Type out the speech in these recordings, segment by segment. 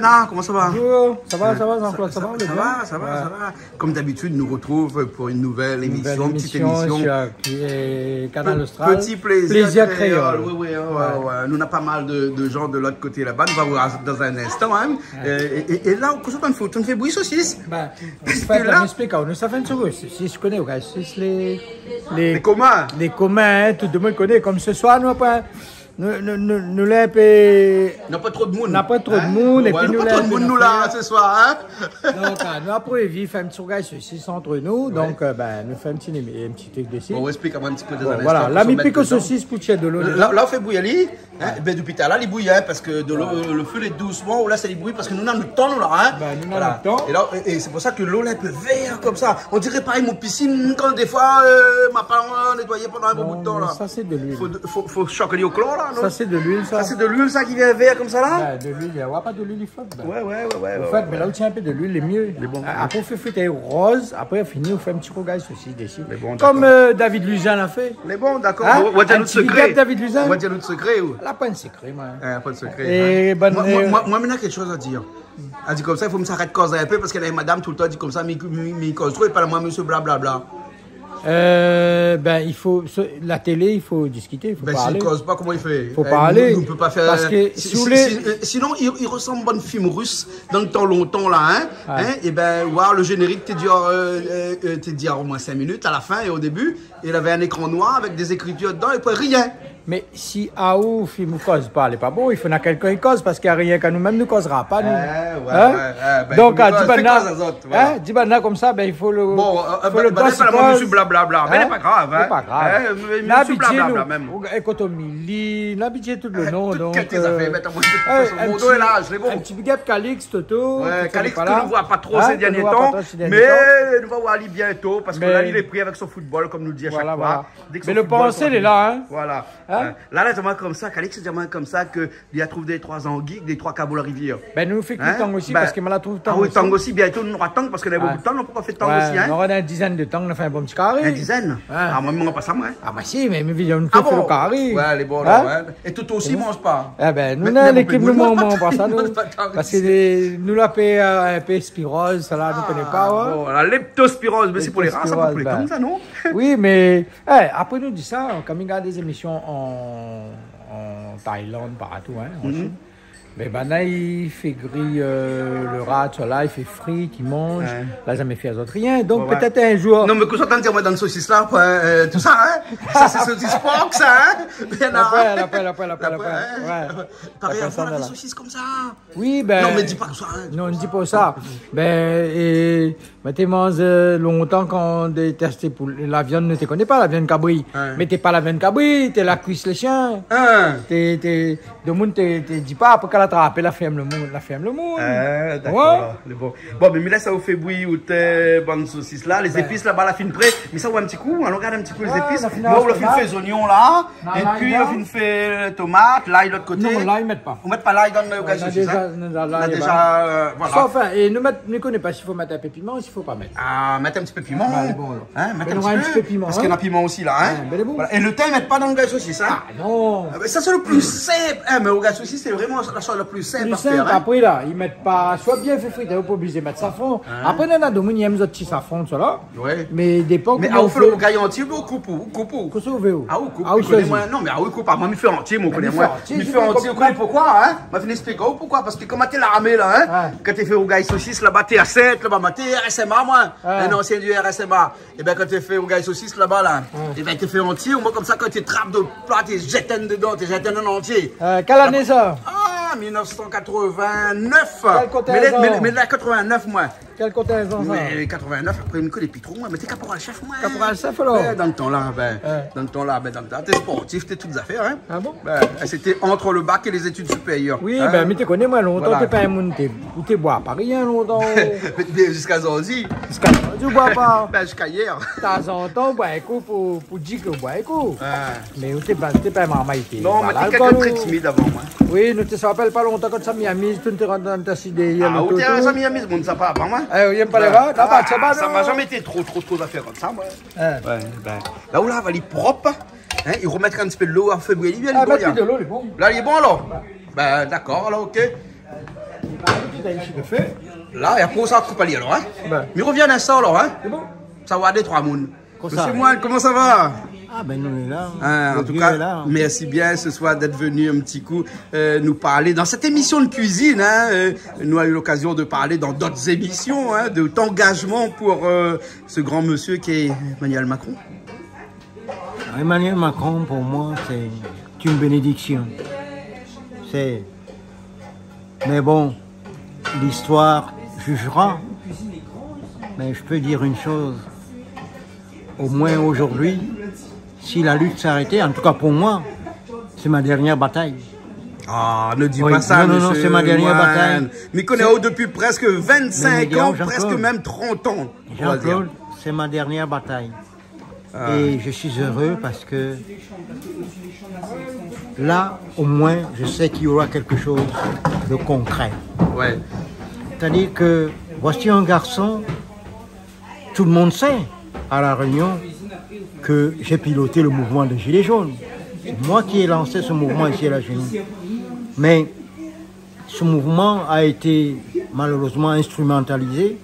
Bernard, comment ça va? Bonjour, ça va, Jean-Claude, ça va? Ça va. Comme d'habitude, nous retrouve pour une nouvelle émission, une petite émission. Qui est Canal Austral. Petit plaisir créole. Oui. Nous avons pas mal de gens de l'autre côté là-bas. Nous allons voir dans un instant. Hein. Et là, qu'est-ce qu'on fait? On fait bruit saucisse? Ben, nous savons si je connais, les communs. Les communs, tout le monde connaît. Comme ce soir, nous pas. Nous l'avons pas trop de monde. N'a pas trop de monde. Et puis nous pas trop de monde nous là ce soir. Donc, nous après faire un petit regard saucisse entre nous. Donc, nous faisons un petit truc dessus. On explique un petit peu des instant. Voilà, là, il pique saucisse pour tirer de l'eau. Là, on fait bouillir. Ben, depuis tout à l'heure, il bouille parce que le feu est doucement. Là, c'est les bruits parce que nous avons le temps nous là. Nous avons le temps. Et c'est pour ça que l'eau là un peu vert comme ça. On dirait pareil mon piscine quand des fois ma parent nettoyait pendant un bon bout de temps là. Ça c'est de l'huile. Faut chocoler au chlore là. Ça c'est de l'huile ça. Ça c'est de l'huile ça qui vient vert comme ça là. De l'huile, il n'y a pas de l'huile il faut. Ouais. En fait, mais là où tu as un peu de l'huile, c'est mieux. Après on fait friter rose, après on finit on fait un petit rogaille saucisse dessus. Comme David Luzin a fait. Mais bon d'accord. On va dire notre secret. David Luzin. On va dire notre secret ou. Là pas un secret moi. Pas de secret. Moi maintenant quelque chose à dire. Elle dit comme ça, il faut me s'arrêter de causer un peu parce qu'elle est madame tout le temps dit comme ça, mais cause trop et pas moi monsieur blablabla. Il faut la télé, il faut discuter, il faut parler. S'il cause pas, comment il fait? Il faut parler. Nous, on peut pas faire. Parce que sinon, il ressemble à un bon film russe dans le temps longtemps là, et voir le générique t'es dit au moins 5 minutes à la fin et au début, il avait un écran noir avec des écritures dedans et puis rien. Mais si Aou film ne cause pas, c'est pas bon, il faut que quelqu'un qui cause parce qu'il n'y a rien qu'à nous-mêmes ne causera pas. Donc, dis maintenant comme ça, il faut le. Bon, monsieur blablabla, mais c'est pas grave. C'est pas grave. L'habitude, même. Écotomili, l'habitude tout le nom. Donc, qu'est-ce que ça fait? Mon dos est là, je l'ai bon. Un petit big up Calix, Toto. Calix, nous ne voit pas trop ces derniers temps, mais nous va voir Ali bientôt parce que là, il est pris avec son football, comme nous le dit à chaque fois. Mais le pensée, il est là, hein. Voilà. Là, c'est comme ça, Calix, c'est comme ça qu'il a trouvé des 3 anguilles, des 3 câbles à la rivière. Nous fait que tango aussi parce que je la trouve tango. Ah oui, tango aussi, bientôt nous aura tango parce qu'on a beaucoup de temps, on peut pas faire tango aussi. On aura une dizaine de temps, on a fait un bon petit carré. Une dizaine? Ah, moi, je ne mange pas ça, moi. Ah, bah si, mais on fait le carré. Ouais, les bons là. Et tout aussi, ne mange pas. Nous, l'équipe, nous ne mangeons pas ça, nous. Parce que nous, la paix un peu spirose, ça là, nous ne connaissons pas. Bon, la leptospirose, mais c'est pour les rats, ça pour les comme ça, non? Oui, mais après, nous dit ça, quand il y a des émissions en Thaïlande, partout, en Chine. Mais maintenant, il fait griller le rat, là, il fait frites, il mange. Là, jamais fait les autres rien. Donc, peut-être un jour. Non, mais qu'est-ce que tu moi dans le saucisse là, tout ça, hein? Ça, c'est saucisse porc, ça, hein? L'appel. Pareil, on a des saucisses comme ça. Oui, non, mais dis pas ça. Non, ne dis pas ça. Mais tu manges longtemps quand tu testé pour la viande, ne te connais pas, la viande cabri. Mais t'es pas la viande cabri, t'es la cuisse les chiens. Le monde te dit pas, après qu'elle attrape, la ferme le monde. D'accord. Bon, mais là, ça vous fait bouillir ou tes bonnes saucisses là, les épices là-bas, la fin près. Mais ça, ou un petit coup, on regarde un petit peu les épices. Moi, on fait les oignons là, et puis on fait tomate, l'ail de l'autre côté. Non, l'ail, mettre pas. On met pas l'ail dans le gaz saucisse. On a déjà, voilà. Sauf, et nous ne connaissons pas s'il faut mettre un peu de piment ou s'il faut pas mettre. Ah, mettre un petit peu de piment. Mettre un petit peu de piment. Parce qu'il y a piment aussi là, Et le thym, mettre pas dans le gaz saucisse, hein. Ah non. Ça, c'est le plus simple. Mais au gaz saucisse, c'est vraiment la chose la plus simple à faire. Après là, ils mettent pas, soit bien fait friter, pas obligé de mettre safran. Après, on a des gens qui aiment ce petit safran, ça là. Mais des pommes. Mais on fait le gaillon entier ou coupe. Qu'est-ce que vous voulez? Ah, ou coupe. Non, mais ah, oui, coupe. Moi, je fais entier, moi, connais moi. Je fais entier, pourquoi, hein? Je vais expliquer pourquoi. Parce que comme tu es l'armée là, hein, quand tu fais au gaillon saucisse, là-bas, tu es à 7, là-bas, tu es RSMA, moi. Un ancien du RSMA. Et bien, quand tu fais au gaillon saucisse, là-bas, là, et bien, tu fais entier, ou moi, comme ça, quand tu trappes de plat, tu jettes dedans, tu jettes en entier. Quelle année ça? 1989. Mais là, 89, moi. Quel contingent ça? Mais 89, après une des pitrons, mais t'es caporal chef, moi. Caporal chef alors? Dans le temps là, t'es sportif, t'es toutes les affaires, hein. Ah bon? C'était entre le bac et les études supérieures. Oui, mais tu connais moi longtemps, t'es pas un monde, t'es bois pas rien longtemps. Jusqu'à aujourd'hui. Jusqu'à aujourd'hui, tu bois pas. Jusqu'à hier. De temps en temps, bois un coup pour dire que bois un coup. Mais t'es pas un marmaille. Non, mais t'es quelqu'un de très timide avant moi. Oui, nous te rappelle pas longtemps quand ça m'y a mis, tu te rentres dans ta idée. Ah, où t'es ça m'y a mis, bon, ça pas avant moi. Il aime pas les rats, ça m'a jamais été trop d'affaires comme ça, moi. Là où là, va aller propre, il remettre un petit peu de l'eau à février, il est bon. De l'eau, il est bon. Là, il est bon alors? D'accord, alors ok. Là, et après, ça coupe à lire, alors, hein. Mais revient un instant, alors, hein. C'est bon. Ça va des 3 mounes. Monsieur Moine, comment ça va? Ah ben nous on est là. En tout cas, là, merci bien ce soir d'être venu un petit coup nous parler dans cette émission de cuisine. Hein, nous avons eu l'occasion de parler dans d'autres émissions hein, d'engagement pour ce grand monsieur qui est Emmanuel Macron. Emmanuel Macron pour moi c'est une bénédiction. Mais bon, l'histoire jugera. Mais je peux dire une chose. Au moins aujourd'hui, si la lutte s'arrêtait, en tout cas pour moi, c'est ma dernière bataille. Ah, ne dis pas ça, non, c'est ma dernière bataille. Mais connais depuis presque 25 ans, presque même 30 ans. Jean-Claude, c'est ma dernière bataille. Et je suis heureux parce que là, au moins, je sais qu'il y aura quelque chose de concret. Ouais. C'est-à-dire que voici un garçon, tout le monde sait à La Réunion que j'ai piloté le mouvement des Gilets jaunes. C'est moi qui ai lancé ce mouvement ici à La Réunion. Mais ce mouvement a été malheureusement instrumentalisé.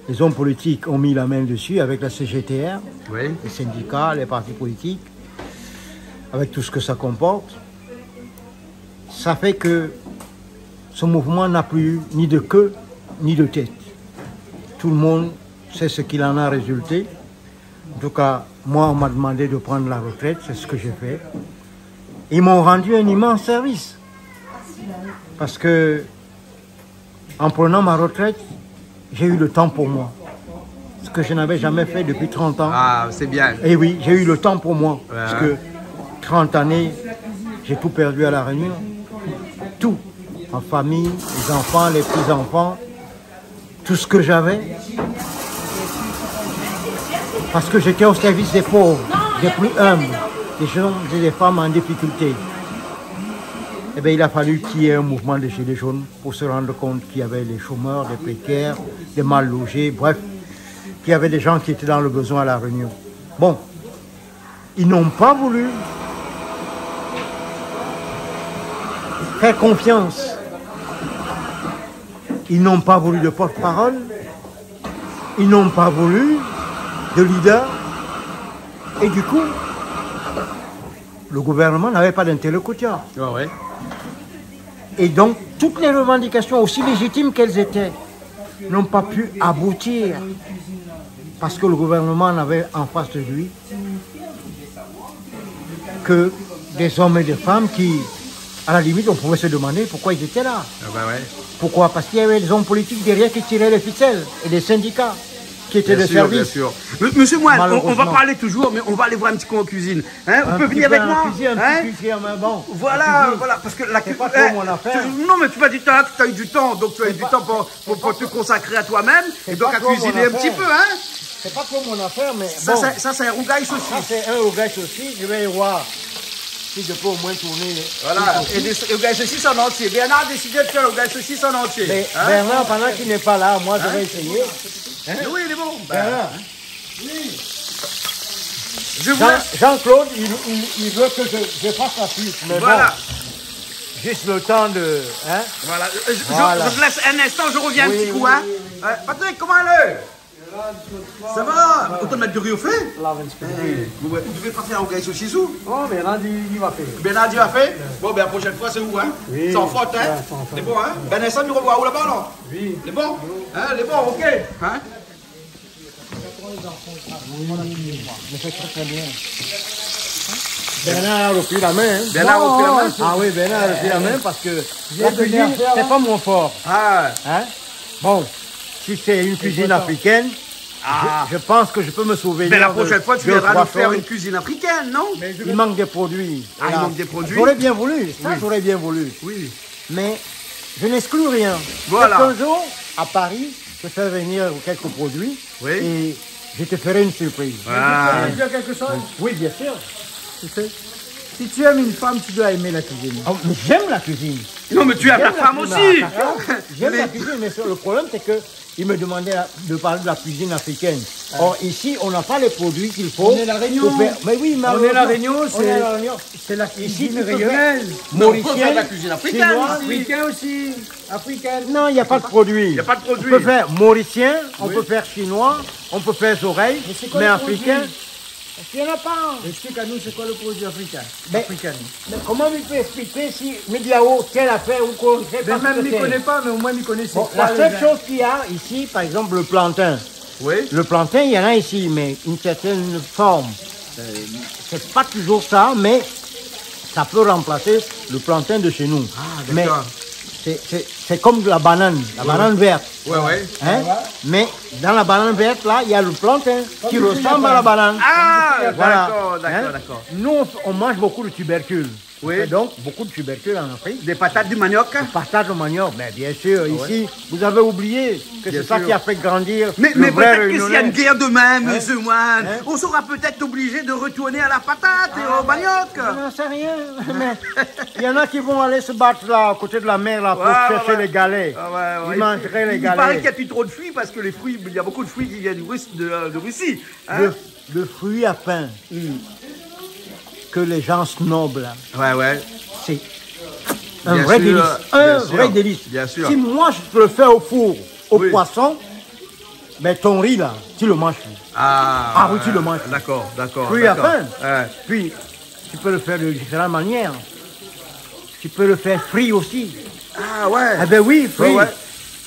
Les hommes politiques ont mis la main dessus avec la CGTR, oui. Les syndicats, les partis politiques, avec tout ce que ça comporte. Ça fait que ce mouvement n'a plus ni de queue ni de tête. Tout le monde sait ce qu'il en a résulté. En tout cas, moi, on m'a demandé de prendre la retraite, c'est ce que j'ai fait. Ils m'ont rendu un immense service. Parce que, en prenant ma retraite, j'ai eu le temps pour moi. Ce que je n'avais jamais fait depuis 30 ans. Ah, c'est bien. Et oui, j'ai eu le temps pour moi. Ouais. Parce que 30 années, j'ai tout perdu à La Réunion. Tout. En famille, les enfants, les petits-enfants. Tout ce que j'avais. Parce que j'étais au service des pauvres, des plus humbles, des gens et des femmes en difficulté. Eh bien, il a fallu qu'il y ait un mouvement de Gilets jaunes pour se rendre compte qu'il y avait des chômeurs, des précaires, des mal logés, bref, qu'il y avait des gens qui étaient dans le besoin à La Réunion. Bon, ils n'ont pas voulu faire confiance. Ils n'ont pas voulu de porte-parole. Ils n'ont pas voulu de leader. Et du coup, le gouvernement n'avait pas d'interlocuteur. Oh ouais. Et donc, toutes les revendications, aussi légitimes qu'elles étaient, n'ont pas pu aboutir. Parce que le gouvernement n'avait en face de lui que des hommes et des femmes qui, à la limite, on pouvait se demander pourquoi ils étaient là. Ah bah ouais. Pourquoi? Parce qu'il y avait des hommes politiques derrière qui tiraient les ficelles et des syndicats qui étaient de service. Bien sûr. Monsieur Moine, on va parler toujours, mais on va aller voir un petit coup en cuisine. Hein, vous pouvez venir avec moi bon, voilà, parce que la cuisine, c'est pas trop mon affaire. Non, mais tu m'as dit que tu as eu du temps, donc tu as eu du temps pour te consacrer à toi-même, et donc à cuisiner un petit peu, hein. C'est pas trop mon affaire, mais ça, bon. Ça c'est un rougail saucisse. Ça, c'est un rougail saucisse. Je vais voir si je peux au moins tourner. Voilà, et des rougail saucisse en entier. Bernard a décidé de faire le rougail saucisse en entier. Mais Bernard, pendant qu'il n'est pas là, moi, je vais essayer. Hein? Oui, il est bon. Bernard. Oui. Jean-Claude, il veut que je fasse la suite. Mais voilà. Bon, juste le temps de... Hein? Voilà. Je te laisse un instant, je reviens un petit coup. Hein? Patrick, comment elle est? Ça va? Autant de mettre du riz au fait? Vous devez pas faire un rougail saucisse où? Oh, Bernard, il va faire. Bernard, il va faire? Bon, ben la prochaine fois, c'est où, hein? Oui. Sans faute, hein? C'est bon, hein? Ben, Vincent, nous revoit où là-bas, non? Oui. C'est bon? Hein? C'est bon, ok. Hein? Je fais très bien. Bernard a repris la main. Hein? Bernard a repris la main? Ah oui, Bernard a repris la main parce que la cuisine, c'est pas mon fort. Ah. Hein? Bon, si c'est une cuisine africaine, je pense que je peux me sauver. Mais la prochaine fois, tu viendras nous faire une cuisine africaine, non? Il manque des produits. Ah, il manque des produits? J'aurais bien voulu, j'aurais bien voulu. Oui. Mais je n'exclus rien. Voilà. Un jour, à Paris, je fais venir quelques produits et je te ferai une surprise. Ah. Tu veux dire quelque chose? Oui, bien sûr. Tu sais, Si tu aimes une femme, tu dois aimer la cuisine. Oh, mais j'aime la cuisine. Non, mais tu aimes la femme aussi. J'aime la cuisine, mais le problème, c'est que il me demandait de parler de la cuisine africaine. Or, ici, on n'a pas les produits qu'il faut. On est la Réunion. Mais oui, mais on est la Réunion, c'est la cuisine régionale. Mauricienne, la cuisine africaine. Africain aussi. Africaine. Non, il n'y a pas de produit. Il n'y a pas de produit. On peut faire mauricien, on peut faire chinois, on peut faire oreilles, mais africain. Il n'y en a pas. Explique à nous, c'est quoi le produit africain? Mais comment il peut expliquer si Mediao, quelle affaire ou quoi? Même il ne connaît pas, mais au moins il connaît. La seule chose qu'il y a ici, par exemple, le plantain. Oui. Le plantain, il y en a ici, mais une certaine forme. C'est pas toujours ça, mais ça peut remplacer le plantain de chez nous. Ah, mais d'accord. c'est comme la banane verte. Ouais, ouais. Hein? Mais dans la banane verte, là, il y a le plantain qui ressemble à la banane. Ah, voilà. D'accord. Nous, on mange beaucoup de tubercules. Oui. Donc, beaucoup de tubercules en Afrique. Des patates du manioc. Des patates au manioc, mais bien sûr, ici, vous avez oublié que c'est ça qui a fait grandir. Mais peut-être que s'il y a une guerre demain, monsieur Moine, on sera peut-être obligé de retourner à la patate et au manioc. Je n'en sais rien. Mais il y en a qui vont aller se battre là, à côté de la mer, là, pour chercher les galets. Ils mangeraient les galets. Il paraît qu'il n'y a plus trop de fruits parce que les fruits, il y a beaucoup de fruits qui viennent de Russie. Hein? Le fruit à pain. Que les gens snobent là. Ouais. C'est un vrai délice. Un vrai délice. Bien sûr. Si moi je te le fais au four, au poisson, mais ton riz là, tu le manges. Ah oui, tu le manges. D'accord. Fruit à pain. Puis tu peux le faire de différentes manières. Tu peux le faire frit aussi. Ah ouais. Eh ben oui, frit. Ouais.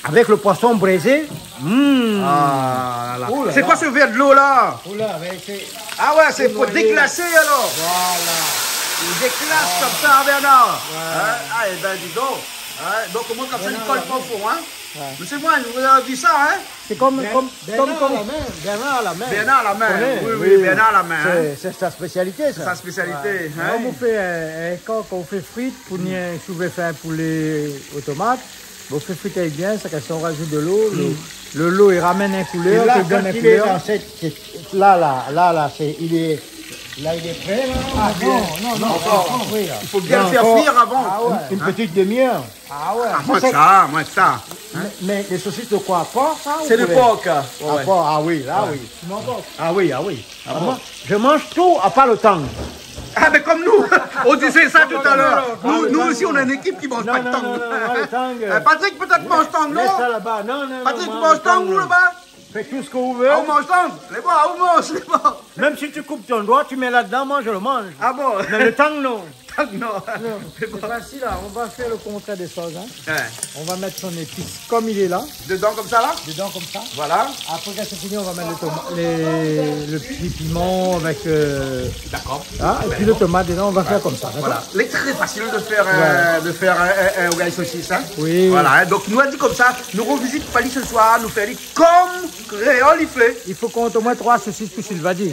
Avec le poisson braisé. Ah là là. C'est quoi ce verre de l'eau là? Ah ouais, c'est pour déclasser alors. Voilà. Il déclasse comme ça, Bernard. Ah, et ben dis donc. Donc comment comme ça, il colle pas au fond, hein? Monsieur Moine, vous avez vu ça, hein? C'est comme Bernard à la main. Bernard à la main. Oui, Bernard à la main. C'est sa spécialité, ça. Sa spécialité. On fait quand on fait frites, pour nous souvent faire un poulet aux tomates. On fait friter bien, ça on rajoute de l'eau. Le lot, il ramène une couleur, il donne une couleur. Là, il est prêt, là. Ah non. Il faut bien le faire cuire avant. Une petite demi-heure. Ah ouais. Moins que ça. Mais les saucisses de quoi? Porc, ça? C'est de porc. Ah oui, là, oui. Ah oui. Je mange tout à part le tang. Ah, mais comme nous, on disait ça tout à l'heure. Nous aussi, on a une équipe qui mange pas de tang. Patrick, peut-être mange tang, non? Laisse ça là-bas. Non. Patrick, tu manges tang, vous, là-bas? Fais tout ce que vous voulez. On mange tang. Les bras, on mange, les bras. Même si tu coupes ton doigt, tu mets là-dedans, moi je le mange. Ah bon? Mais le tang, non. Non. C'est facile, là. On va faire le contraire des sauces. On va mettre son épice comme il est là. Dedans comme ça, là? Dedans comme ça. Voilà. Après, quand c'est fini, on va mettre le petit piment avec... D'accord. Et puis le tomate dedans, on va faire comme ça. Voilà. C'est très facile de faire un oreille saucisse. Hein? Oui. Voilà. Donc, nous a dit comme ça, nous revisitons Pali ce soir, nous faire comme Créole il fait. Il faut qu'on ait au moins 3 saucisses pour Sylvadie.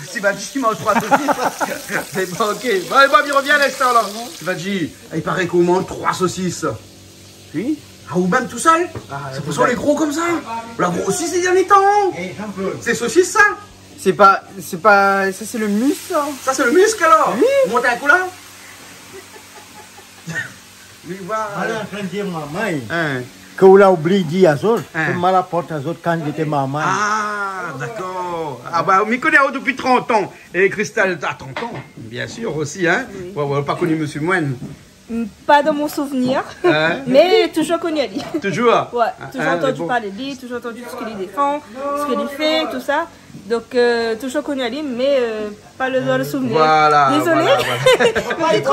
Sylvadie, il mange 3 saucisses. C'est pas ok. Bon, allez, Bob, il revient à l'instant, là. Sylvadie, il paraît qu'on mange 3 saucisses. Oui. Ah, ou même tout seul. C'est pour ça les gros comme ça. La grossisse ces derniers temps. C'est saucisse, ça? C'est pas... Ça, c'est le muscle, ça. Ça, c'est le muscle, alors? Oui. Vous montez un coup, là? Oui, voilà. Elle est en train de dire maman. Que vous l'avez oublié de dire à Zol. Que mal apporte à Zol quand j'étais maman. Ah, d'accord. Ah, bah, on m'y connaît depuis 30 ans. Et Christelle, à 30 ans, bien sûr aussi, hein? Oui. On n'a pas connu Monsieur Moine. Pas dans mon souvenir, mais toujours connu Ali. Toujours? Ouais, toujours entendu parler de lui, toujours entendu ce qu'il défend, ce qu'il fait, tout ça. Donc, toujours connu Ali, mais pas dans le souvenir. Voilà. Désolé, Il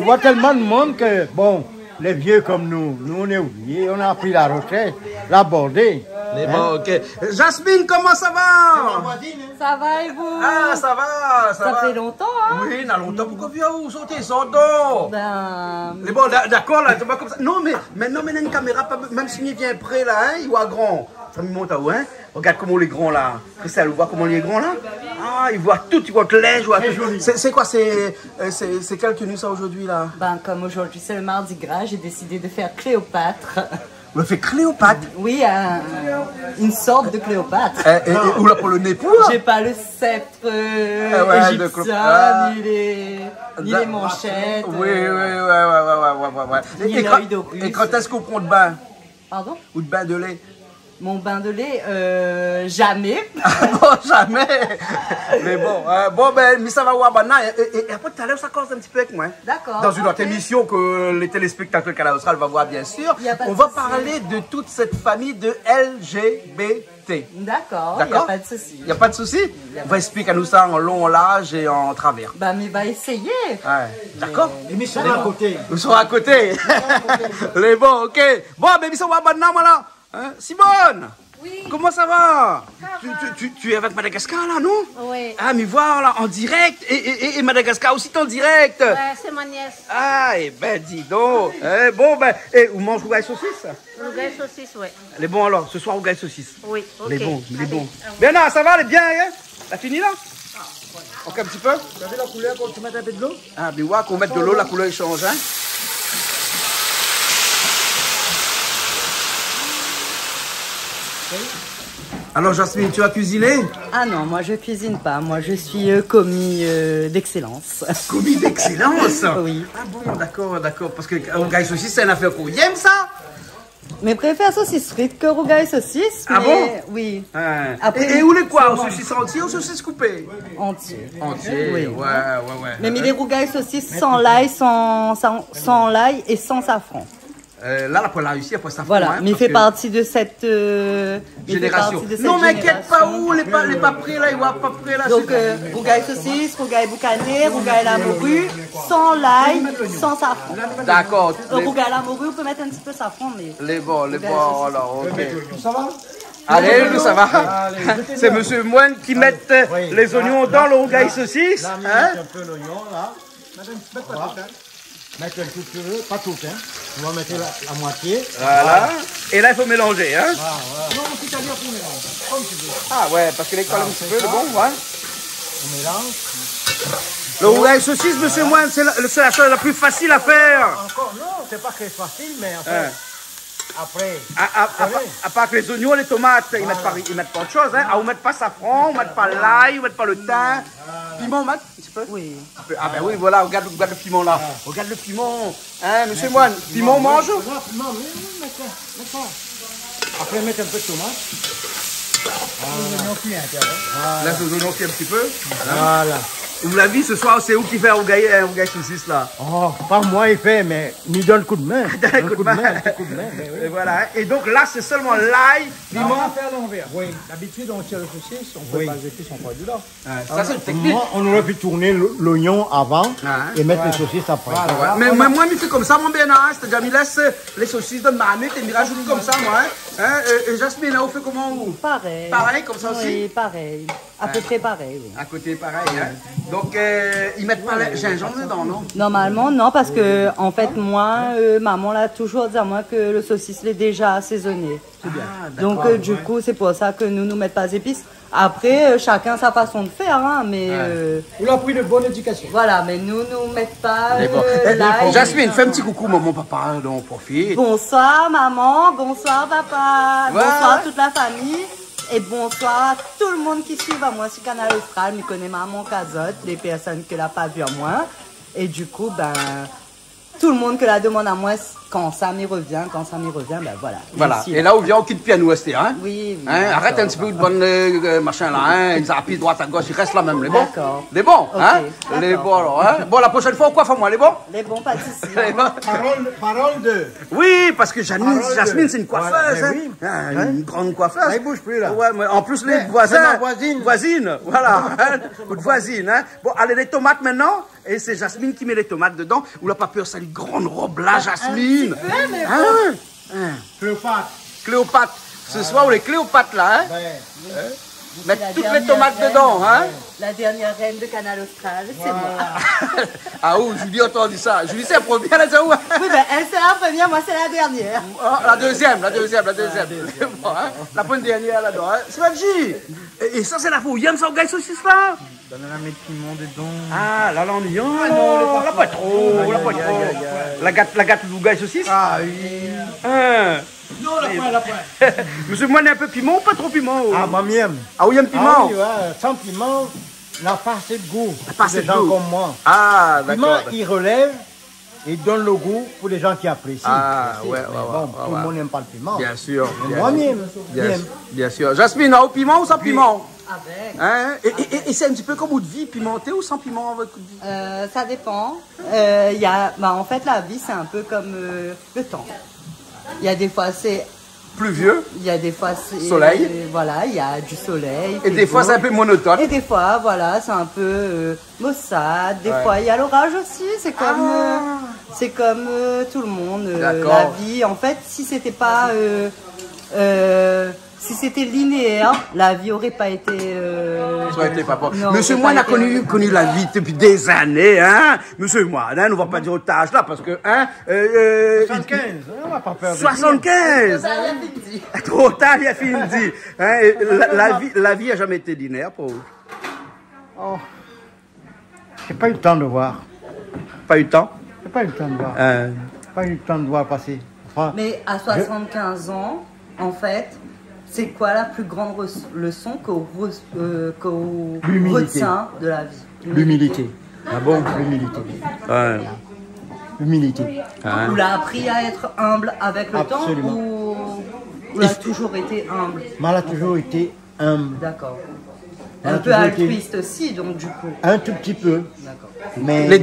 voit tellement de monde que, bon, les vieux comme nous on est oubliés, on a pris la retraite, l'abordé. Mais bon, ok. Jasmine, comment ça va? Ça va et vous? Ah, ça va. Ça fait longtemps, hein? Oui, il y a longtemps. Pourquoi vous sautez sans dos? Mais bon, d'accord, là, c'est pas comme ça. Non, mais maintenant, il y a une caméra, même si il vient près, là, hein, il voit grand. Ça me monte à où, hein? Regarde comment les grands, là. Christelle, vous voyez comment les grands, là? Ah, il voit tout, il voit que l'air, il voit tout. C'est quoi, c'est quelle tenue, ça, aujourd'hui, là? Ben, comme aujourd'hui, c'est le Mardi Gras, j'ai décidé de faire Cléopâtre. On le fait Cléopâtre. Oui, une sorte de Cléopâtre. Ou là pour le nez pour. J'ai pas le sceptre égyptien, ni les manchettes. Oui. Ni l'œil d'Horus. Et quand est-ce qu'on prend le bain? Pardon? Ou de bain de lait? Mon bain de lait, jamais. Bon, jamais. Mais bon, mais ça va voir maintenant. Et après, tout à l'heure, ça cause un petit peu avec moi. D'accord. Dans une autre émission que les téléspectateurs Canal Austral vont voir, bien sûr. On va parler de toute cette famille de LGBT. D'accord, il n'y a pas de souci. Il n'y a pas de souci? On va expliquer à nous ça en long, en large et en travers. Bah, mais va essayer. Ouais. D'accord? Les missions à côté. Nous serons à côté. Les bons, ok. Bon, mais ils sont maintenant, voilà. Hein? Simone! Oui. Comment ça va? Tu es avec Madagascar là, non? Oui. Ah, mais voir là, en direct. Et Madagascar aussi en direct. Ouais, c'est ma nièce. Ah, eh ben, dis donc. On mange rougaille saucisse? Rougaille saucisse, oui. Les bons alors, ce soir rougaille saucisse. Oui, ok. Les bons. Bien, non, ça va, elle est bien, hein? T'as fini là? Ok, un petit peu? Tu as vu la couleur quand tu mets un peu de l'eau? Ah, mais ouais, qu'on mette de l'eau, la couleur change, hein? Alors Jasmine, tu as cuisiné? Ah non, moi je cuisine pas. Moi je suis commis d'excellence. Commis d'excellence? Oui. Ah bon, d'accord. Parce que rougaille saucisse, c'est une affaire qu'on aime ça? Mais préfère saucisse frite que rougaille saucisse. Ah bon? Oui. Ah. Après, et où les quoi? Aux saucisses entières ou aux saucisses coupées? Entier. Entier, Oui. Ouais. Mais les rougailles saucisses sans l'ail, sans l'ail et sans safran. Là, après la Russie, après ça. Voilà, hein, mais il fait partie de cette génération. Non, m'inquiète pas où, les pas prêts là, ils vont pas prêts là. Donc, rougaille saucisse, rougaille boucanée, rougaille la morue, sans l'ail, sans safran. D'accord. Rougaille la morue, on peut mettre un petit peu de safran, mais... Les bons, alors, ok. Ça va? Allez, nous, ça va. C'est Monsieur Moine qui met les oignons dans le rougaille saucisse. Là, mettre un peu l'oignon, là. Mettre un tout petit peu, pas tout, hein. On va mettre la moitié. Voilà. Et là, il faut mélanger, hein. Non, c'est-à-dire qu'on mélange, comme tu veux. Ah ouais, parce qu'il est quand même un petit peu, le bon, ouais. On mélange. Le rougaille saucisse, Monsieur Moine, c'est la chose la plus facile à faire. Encore, non, c'est pas très facile, mais en fait, après. À part que les oignons, les tomates, ils mettent pas autre chose, hein. Ah, on met pas safran, on met pas l'ail, on met pas le thym. Piment, on met un petit peu? Oui. Ah ben oui, voilà, regarde le piment là. Regarde le piment. Hein, Monsieur Moine, piment, on mange? Non, mets ça. Après, mettre un peu de tomate. Les oignons cuits à l'intérieur. Là, les oignons cuits un petit peu. Voilà. Vous l'avez vu, ce soir, c'est où qui fait un rougaille saucisse là? Oh, pas moi, il fait, mais il donne le coup de main. Un coup de main. Et voilà. Hein. Et donc là, c'est seulement l'ail, piment. On va faire l'envers. Oui, d'habitude, on tire le saucisse, on fait pas les épices, on fait du là. Ça, c'est une technique. Moi, on aurait pu tourner l'oignon avant et mettre les saucisses après. Mais moi, je fais comme ça, mon bien, c'est-à-dire, je laisse les saucisses dans ma minute et je rajoute comme ça, moi. Hein. Et Jasmine, on fait comment? Pareil. Pareil, comme ça aussi? Oui, pareil. À peu près pareil, oui. À côté, pareil. Hein. Donc, ils mettent pas le gingembre dedans, non? Normalement, non, parce que, en fait, moi, maman l'a toujours dit à moi que le saucisse l'est déjà assaisonné. Donc, du coup, c'est pour ça que nous mettons pas d'épices. Après, chacun sa façon de faire, hein, mais... On a pris de bonne éducation. Voilà, mais nous mettons pas l'ail. Jasmine, fais un petit coucou, maman, papa, on profite. Bonsoir, maman. Bonsoir, papa. Bonsoir, toute la famille. Et bonsoir à tout le monde qui suit à moi sur Canal Austral, me connaît maman Cazotte, les personnes que l'a pas vu à moi. Et du coup, ben, tout le monde que la demande à moi, quand ça m'y revient, ben voilà. Voilà. Et là, on vient au kit piano, hein? Oui. Hein? Arrête un petit peu de bonne machin là, hein? Ils appuient droite à gauche, ils restent là même, les bons? D'accord. Les bons, hein? Les bons alors, hein? Bon, la prochaine fois, on coiffe à moi, les bons? Les bons pâtissiers. Parole de... Oui, parce que Jasmine, c'est une coiffeuse, voilà, hein? oui. Une grande coiffeuse. Ça, il bouge plus, là. Ouais, mais en plus, les voisins. C'est ma voisine, voilà. Hein? Votre voisine, hein? Bon, allez, les tomates maintenant. Et c'est Jasmine qui met les tomates dedans. Ou n'a pas peur, c'est une grande robe là, Jasmine. Cléopâtre. Ce soir, on est Cléopâtre là, hein? Mettre toutes les tomates dedans, hein? La dernière reine de Canal Austral, c'est moi. Ah où, Julie a entendu ça. Julie, c'est la première, là, c'est où? Oui, ben, elle c'est la première, moi c'est la dernière. La deuxième. Bon, hein? La première dernière là-dedans, hein? C'est la J. Et ça, c'est la faux. Yann, ça, au gars, saucisse là? Donne la mettre piment dedans. Ah, là, l'ennuyant. Non, pas trop. La gâte du gars saucisse? Ah oui. Non, la pointe. Monsieur, moi, il y a un peu piment ou pas trop piment? Ah, moi, j'aime. Ah, oui, il y a un piment? Ah, oui, ouais, sans piment, n'a pas assez de goût. Pas pour des gens comme moi. Ah, Le piment, d'accord. il relève et donne le goût pour les gens qui apprécient. Ah, ouais, Bon, tout le monde n'aime pas le piment. Bien sûr. Mais moi, j'aime. Bien sûr. Jasmine, au piment ou sans piment? Avec. Hein? Et c'est un petit peu comme votre vie, pimenté ou sans piment, votre vie? Ça dépend. En fait, la vie, c'est un peu comme le temps. Il y a des fois, c'est Pluvieux. Il y a des fois, c'est... Soleil. Voilà, il y a du soleil. Et des fois, c'est un peu monotone. Et des fois, voilà, c'est un peu maussade. Des fois, il y a l'orage aussi. C'est comme, tout le monde. La vie, en fait, si c'était pas... si c'était linéaire, la vie aurait pas été... Ça aurait été pas bon. Monsieur Moine a connu la vie depuis des années, hein. Monsieur Moine, hein, on va pas dire au tâche là, parce que, hein... 75, on va pas faire 75! Trop tard, il a fini. Hein, la vie a jamais été linéaire pour vous? Oh, j'ai pas eu le temps de voir. Pas eu le temps? J'ai pas eu le temps de voir. Pas eu le temps de voir passer. Enfin, mais à 75 ans, en fait... C'est quoi la plus grande leçon qu'on retient de la vie? L'humilité. Ah bon? L'humilité. Ouais. L'humilité. On l'a appris à être humble avec le temps ou on a toujours été humble? Moi, elle a toujours été humble. D'accord. Un peu altruiste aussi, donc du coup. Un tout petit peu. D'accord. Mais les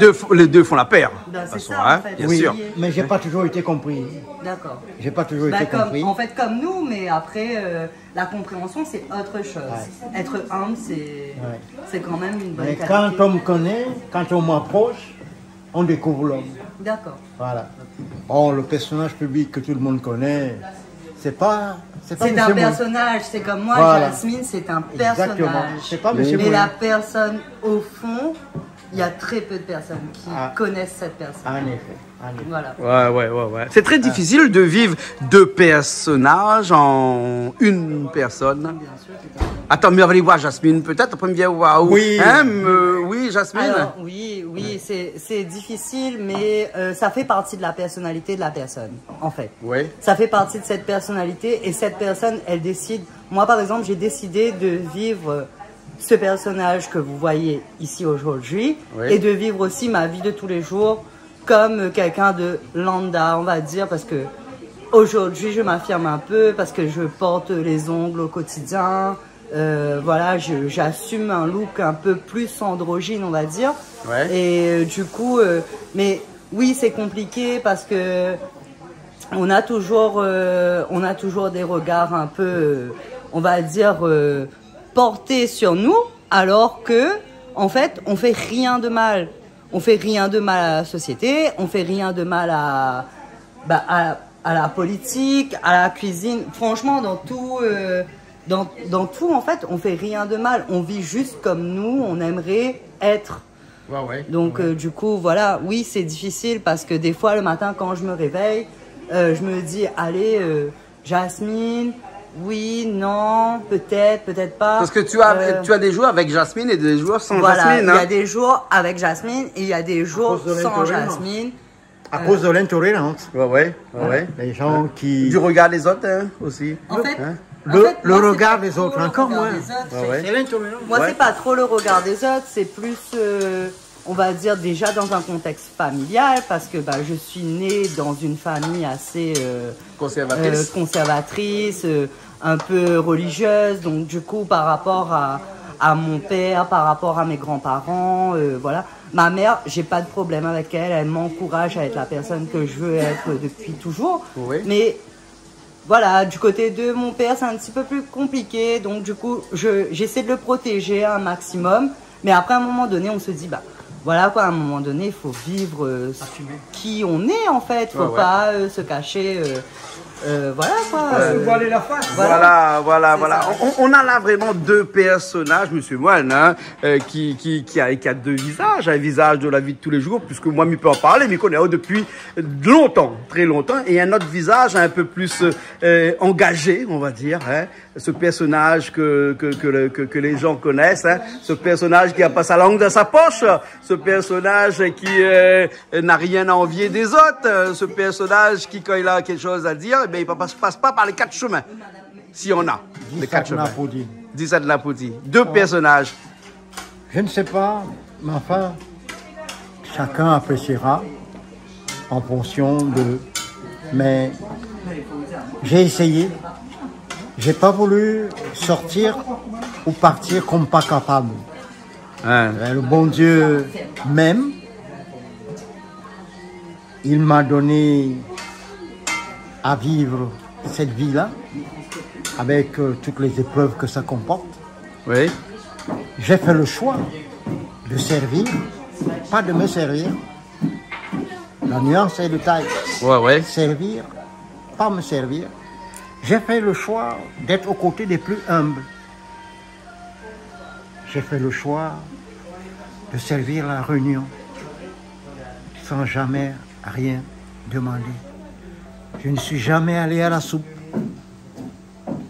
deux font la paire. Ben, c'est ça, hein, en fait. Bien oui, sûr. Mais j'ai pas toujours été compris. D'accord. J'ai pas toujours été compris. En fait, comme nous, mais après, la compréhension, c'est autre chose. Ouais. Être humble, c'est quand même une bonne qualité. Quand on me connaît, quand on m'approche, on découvre l'homme. D'accord. Voilà. Bon, le personnage public que tout le monde connaît, c'est un personnage, c'est comme moi, voilà. Jasmine, c'est un personnage. Exactement. C'est pas Monsieur Mais la personne, au fond, il y a très peu de personnes qui connaissent cette personne. En effet. Voilà. Ouais. C'est très difficile de vivre deux personnages en une personne. Bien sûr, attends, mais on va aller voir Jasmine, peut-être, après bien voir. Oui. Hein, oui, Jasmine. Alors, oui, c'est difficile, mais ça fait partie de la personnalité de la personne, en fait. Oui. Ça fait partie de cette personnalité et cette personne, elle décide. Moi, par exemple, j'ai décidé de vivre ce personnage que vous voyez ici aujourd'hui et de vivre aussi ma vie de tous les jours comme quelqu'un de lambda, on va dire, parce que aujourd'hui, je m'affirme un peu, parce que je porte les ongles au quotidien. Voilà, j'assume un look un peu plus androgyne, on va dire. Ouais. Et du coup, mais oui, c'est compliqué parce que on a toujours des regards un peu, on va dire, portés sur nous, alors que, en fait, on fait rien de mal. On fait rien de mal à la société, on fait rien de mal à la politique, à la cuisine. Franchement, dans tout, en fait, on fait rien de mal. On vit juste comme nous, on aimerait être. Donc, du coup, voilà, oui, c'est difficile parce que des fois, le matin, quand je me réveille, je me dis, allez, Jasmine, oui, non, peut-être pas. Parce que tu as des jours avec Jasmine et des jours sans Jasmine. Voilà, il y a des jours avec Jasmine et il y a des jours sans Jasmine. À cause de l'intolérance. Ouais. Les gens qui... Du regard des autres, hein, aussi. En fait, le regard des autres, encore moins. C'est l'intolérance. Moi, c'est pas trop le regard des autres, c'est plus... on va dire déjà dans un contexte familial, parce que je suis née dans une famille assez conservatrice, un peu religieuse, donc du coup par rapport à mon père, par rapport à mes grands-parents, voilà. Ma mère, j'ai pas de problème avec elle, elle m'encourage à être la personne que je veux être depuis toujours, mais voilà, du côté de mon père c'est un petit peu plus compliqué, donc du coup j'essaie de le protéger un maximum, mais après à un moment donné on se dit voilà quoi, à un moment donné, il faut vivre qui on est en fait, il ne faut pas se cacher, voilà quoi. Se voiler la face. Voilà. On a là vraiment deux personnages, Monsieur Moine, hein, qui a deux visages, un visage de la vie de tous les jours, puisque moi, je peux en parler, mais connais depuis longtemps, très longtemps, et un autre visage un peu plus engagé, on va dire, hein. Ce personnage que les gens connaissent, hein, ce personnage qui a pas sa langue dans sa poche, ce personnage qui n'a rien à envier des autres, ce personnage qui, quand il a quelque chose à dire, ben, il ne passe pas par les 4 chemins. Si on a les 4 chemins. 17 Napouti. 2 personnages. Je ne sais pas, mais enfin, chacun appréciera en fonction de... Mais j'ai essayé. J'ai pas voulu sortir ou partir comme pas capable. Le bon Dieu m'aime. Il m'a donné à vivre cette vie-là, avec toutes les épreuves que ça comporte. Oui. J'ai fait le choix de servir, pas de me servir. La nuance est de taille. Ouais. Servir, pas me servir. J'ai fait le choix d'être aux côtés des plus humbles. J'ai fait le choix de servir la Réunion sans jamais rien demander. Je ne suis jamais allé à la soupe,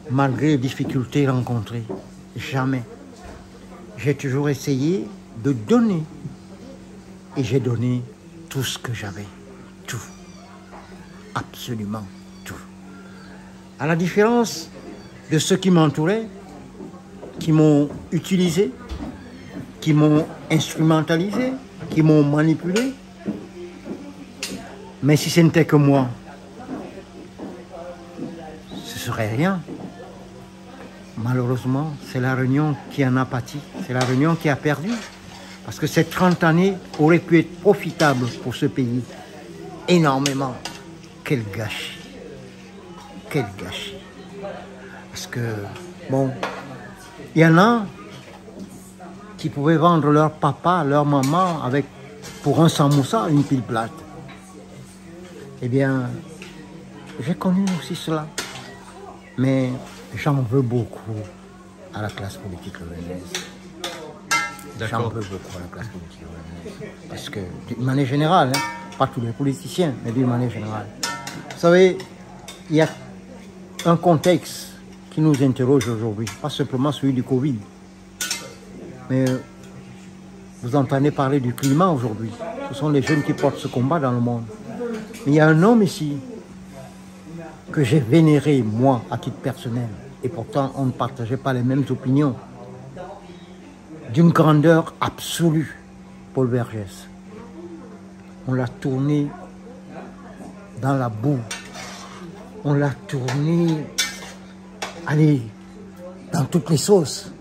malgré les difficultés rencontrées. Jamais. J'ai toujours essayé de donner. Et j'ai donné tout ce que j'avais. Tout. Absolument tout. À la différence de ceux qui m'entouraient, qui m'ont utilisé, qui m'ont instrumentalisé, qui m'ont manipulé. Mais si ce n'était que moi, ce serait rien. Malheureusement, c'est la Réunion qui en a pâti. C'est la Réunion qui a perdu. Parce que ces 30 années auraient pu être profitables pour ce pays. Énormément. Quel gâchis. Quel gâchis. Parce que, bon, il y en a qui pouvaient vendre leur papa, leur maman avec, pour un samoussa, une pile plate. Eh bien, j'ai connu aussi cela. Mais j'en veux beaucoup à la classe politique réunionnaise. J'en veux beaucoup à la classe politique réunionnaise. Parce que, d'une manière générale, hein, pas tous les politiciens, mais d'une manière générale. Vous savez, il y a un contexte qui nous interroge aujourd'hui, pas simplement celui du Covid. Mais vous entendez parler du climat aujourd'hui. Ce sont les jeunes qui portent ce combat dans le monde. Mais il y a un homme ici que j'ai vénéré, moi, à titre personnel. Et pourtant, on ne partageait pas les mêmes opinions. D'une grandeur absolue, Paul Vergès. On l'a tourné dans la boue. On l'a tourné, allez, dans toutes les sauces.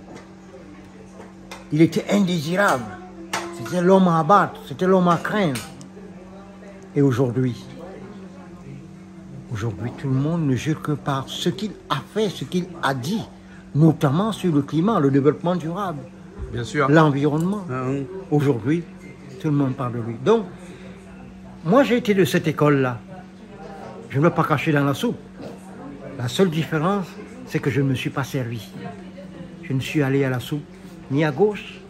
Il était indésirable. C'était l'homme à abattre, c'était l'homme à craindre. Et aujourd'hui, tout le monde ne jure que par ce qu'il a fait, ce qu'il a dit, notamment sur le climat, le développement durable, bien sûr, l'environnement. Aujourd'hui, tout le monde parle de lui. Donc, moi j'ai été de cette école-là. Je ne veux pas cacher dans la soupe. La seule différence, c'est que je ne me suis pas servi. Je ne suis allé à la soupe ni à gauche,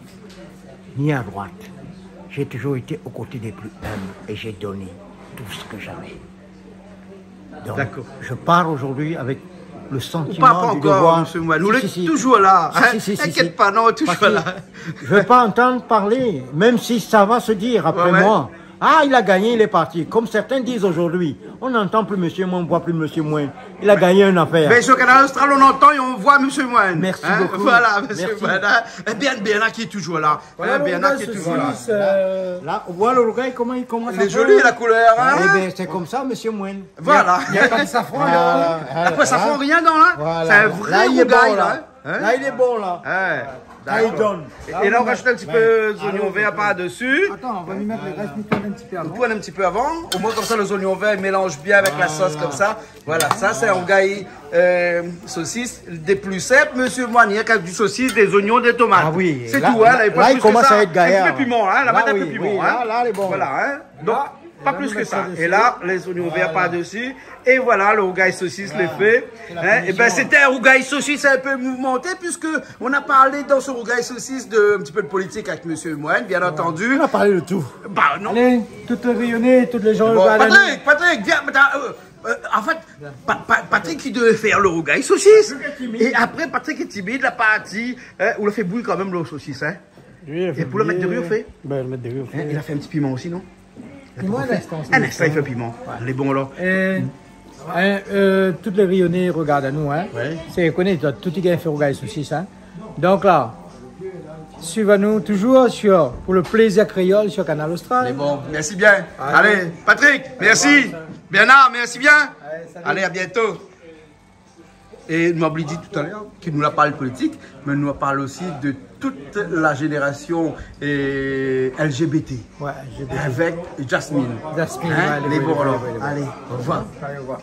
ni à droite. J'ai toujours été aux côtés des plus humbles et j'ai donné tout ce que j'avais. Donc, je pars aujourd'hui avec le sentiment pas du encore, devoir. monsieur Moine. Nous sommes toujours là. T'inquiète pas, non, toujours là. Je ne veux pas entendre parler, même si ça va se dire après moi. Ah, il a gagné, il est parti. Comme certains disent aujourd'hui, on n'entend plus monsieur Moine, on ne voit plus monsieur Moine. Il a gagné une affaire. Mais sur le canal Austral, on entend et on voit monsieur Moine. Merci beaucoup. Voilà, monsieur Moine. Bien là qui est toujours là. Bien là qui est toujours là. Là, on voit le regard, comment il commence à Il est joli, la couleur. Eh bien, c'est comme ça, monsieur Moine. Voilà. Il n'y a pas de safran là. Après, ça prend rien dans là. C'est un vrai rougail là. Là, il est bon là. Là, il donne. Et là, on rajoute un petit peu d'oignons verts par-dessus. Attends, on va lui mettre le reste du tourne un petit peu avant. On tourne un petit peu avant. Au moins, comme ça, les oignons verts mélangent bien avec la sauce comme ça. Voilà, ça, c'est un rougail saucisse des plus simples. Monsieur Moine, il y a du saucisse, des oignons, des tomates. Ah oui. C'est tout, hein. Là, il commence à être gaillard. Un peu piment, hein. La un peu piment, hein. Là, il est bon. Voilà, hein. Donc, pas plus que ça. Et là, les oignons verts par-dessus. Et voilà, le rougail saucisse l'est fait. Et ben, c'était un rougail saucisse un peu mouvementé, puisque on a parlé dans ce rougail saucisse de un petit peu de politique avec monsieur Moine, bien entendu. On a parlé de tout. Bah, non. Allez, toutes les rayonnées, toutes les gens. Bon, Patrick, viens. En fait, Patrick, il devait faire le rougail saucisse. Et après, Patrick est timide, la partie, on l'a fait bouillir quand même le saucisse, hein. Et pour le mettre de riz, on fait. Ben, le mettre de riz, on fait. Il a fait un petit piment aussi, non? Piment, un instant, il fait piment. Elle est bon là. Toutes les rayonnées regardent à nous. Hein. Oui. C'est connu, tout est fait regarder saucisse. Hein. Donc là, suivez-nous toujours pour le plaisir créole sur Canal Austral. Mais bon, merci bien. Allez, Patrick, merci. Bernard, merci bien. Allez, à bientôt. Et nous avons dit tout à l'heure qu'il nous a parlé politique, mais nous parle aussi de toute la génération LGBT. Ouais, LGBT. Avec Jasmine. Jasmine, hein, ouais, les Borloo. ouais. Allez, au revoir. Allez, au revoir.